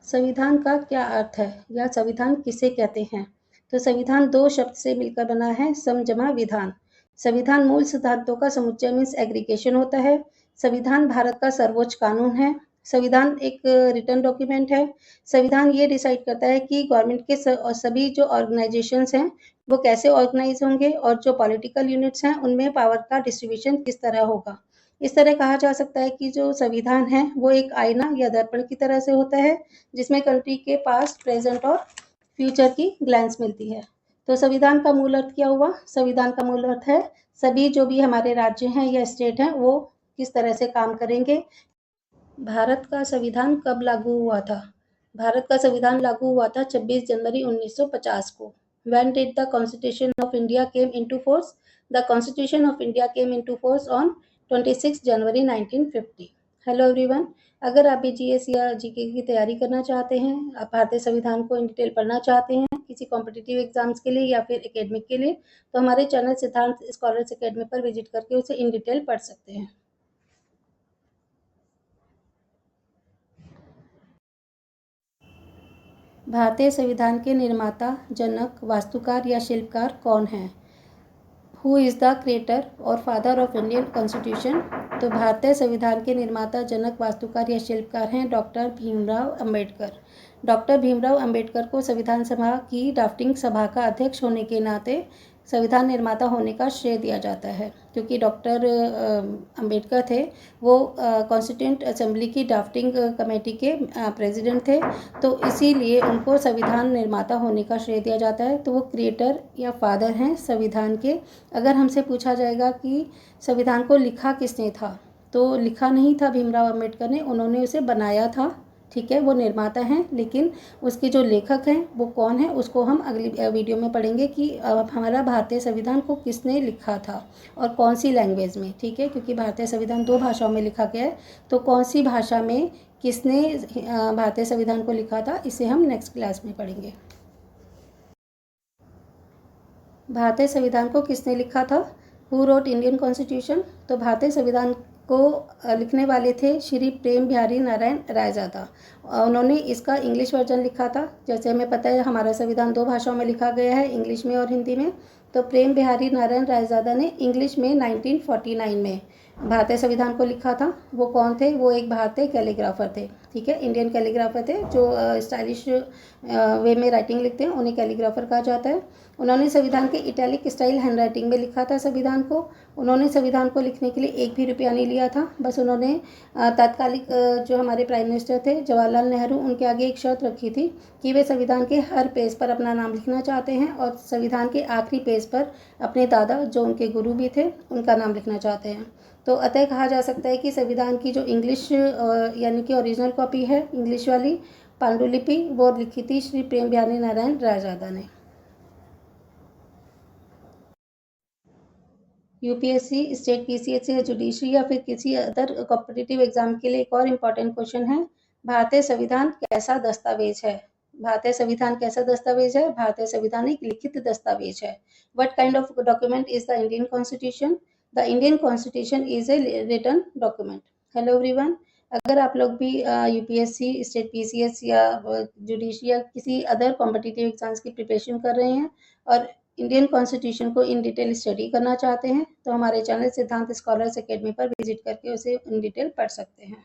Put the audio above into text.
संविधान का क्या अर्थ है या संविधान किसे कहते हैं? तो संविधान दो शब्द से मिलकर बना है, सम जमा विधान। संविधान मूल सिद्धांतों का समुच्चय मीन्स एग्रीगेशन होता है। संविधान भारत का सर्वोच्च कानून है। संविधान एक रिटन डॉक्यूमेंट है। संविधान ये डिसाइड करता है कि गवर्नमेंट के सभी जो ऑर्गेनाइजेशंस हैं वो कैसे ऑर्गेनाइज होंगे और जो पॉलिटिकल यूनिट्स हैं उनमें पावर का डिस्ट्रीब्यूशन किस तरह होगा। इस तरह कहा जा सकता है कि जो संविधान है वो एक आईना या दर्पण की तरह से होता है, जिसमें कंट्री के पास्ट, प्रेजेंट और फ्यूचर की ग्लैंस मिलती है। तो संविधान का मूल अर्थ क्या हुआ? संविधान का मूल अर्थ है सभी जो भी हमारे राज्य हैं या स्टेट हैं वो किस तरह से काम करेंगे। भारत का संविधान कब लागू हुआ था? भारत का संविधान लागू हुआ था 26 जनवरी 1950 को। When did the Constitution of India came into force? The Constitution of India came into force on 26 January 1950। Hello everyone, अगर आप भी जीएस या जीके की तैयारी करना चाहते हैं, आप भारतीय संविधान को इन डिटेल पढ़ना चाहते हैं किसी कॉम्पिटिटिव एग्जाम्स के लिए या फिर एकेडमिक के लिए, तो हमारे चैनल सिद्धांत स्कॉलर्स एकेडमी पर विजिट करके उसे इन डिटेल पढ़ सकते हैं। भारतीय संविधान के निर्माता, जनक, वास्तुकार या शिल्पकार कौन हैं? हु इज़ द क्रिएटर और फादर ऑफ इंडियन कॉन्स्टिट्यूशन? तो भारतीय संविधान के निर्माता, जनक, वास्तुकार या शिल्पकार हैं डॉक्टर भीमराव अंबेडकर। डॉक्टर भीमराव अंबेडकर को संविधान सभा की ड्राफ्टिंग सभा का अध्यक्ष होने के नाते संविधान निर्माता होने का श्रेय दिया जाता है, क्योंकि डॉक्टर अंबेडकर थे वो कॉन्स्टिट्यूंट असेंबली की ड्राफ्टिंग कमेटी के प्रेसिडेंट थे, तो इसीलिए उनको संविधान निर्माता होने का श्रेय दिया जाता है। तो वो क्रिएटर या फादर हैं संविधान के। अगर हमसे पूछा जाएगा कि संविधान को लिखा किसने था, तो लिखा नहीं था भीमराव अंबेडकर ने, उन्होंने उसे बनाया था। ठीक है, वो निर्माता हैं, लेकिन उसके जो लेखक हैं वो कौन है उसको हम अगली वीडियो में पढ़ेंगे कि हमारा भारतीय संविधान को किसने लिखा था और कौन सी लैंग्वेज में। ठीक है, क्योंकि भारतीय संविधान दो भाषाओं में लिखा गया है, तो कौन सी भाषा में किसने भारतीय संविधान को लिखा था इसे हम नेक्स्ट क्लास में पढ़ेंगे। भारतीय संविधान को किसने लिखा था? Who wrote Indian constitution? तो भारतीय संविधान को लिखने वाले थे श्री प्रेम बिहारी नारायण रायजादा। उन्होंने इसका इंग्लिश वर्जन लिखा था। जैसे हमें पता है हमारा संविधान दो भाषाओं में लिखा गया है, इंग्लिश में और हिंदी में। तो प्रेम बिहारी नारायण रायजादा ने इंग्लिश में 1949 में भारतीय संविधान को लिखा था। वो कौन थे? वो एक भारतीय कैलीग्राफर थे। ठीक है, इंडियन कैलीग्राफर थे जो स्टाइलिश वे में राइटिंग लिखते हैं, उन्हें कैलीग्राफर कहा जाता है। उन्होंने संविधान के इटैलिक स्टाइल हैंडराइटिंग में लिखा था संविधान को। उन्होंने संविधान को लिखने के लिए 1 भी रुपया नहीं लिया था। बस उन्होंने तत्कालिक जो हमारे प्राइम मिनिस्टर थे जवाहरलाल नेहरू, उनके आगे एक शर्त रखी थी कि वे संविधान के हर पेज पर अपना नाम लिखना चाहते हैं और संविधान के आखिरी पेज पर अपने दादा जो उनके गुरु भी थे उनका नाम लिखना चाहते हैं। तो अतः कहा जा सकता है कि संविधान की जो इंग्लिश यानी कि ओरिजिनल कॉपी है इंग्लिश वाली पांडुलिपि, वो लिखी थी श्री प्रेम बिहारी नारायण रायजादा ने। यूपीएससी, स्टेट पीसीएससी या जुडिशरी या फिर किसी अदर कॉम्पिटिटिव एग्जाम के लिए एक और इम्पॉर्टेंट क्वेश्चन है, भारतीय संविधान कैसा दस्तावेज है? भारतीय संविधान कैसा दस्तावेज है? भारतीय संविधान एक लिखित दस्तावेज है। What kind of document is the Indian constitution? The Indian constitution is a written document. Hello everyone, अगर आप लोग भी यूपीएससी, स्टेट पीसीएस या जुडिशरी या किसी अदर कॉम्पिटिटिव एग्जाम्स की प्रिपरेशन कर रहे हैं और इंडियन कॉन्स्टिट्यूशन को इन डिटेल स्टडी करना चाहते हैं, तो हमारे चैनल सिद्धांत स्कॉलर्स एकेडमी पर विजिट करके उसे इन डिटेल पढ़ सकते हैं।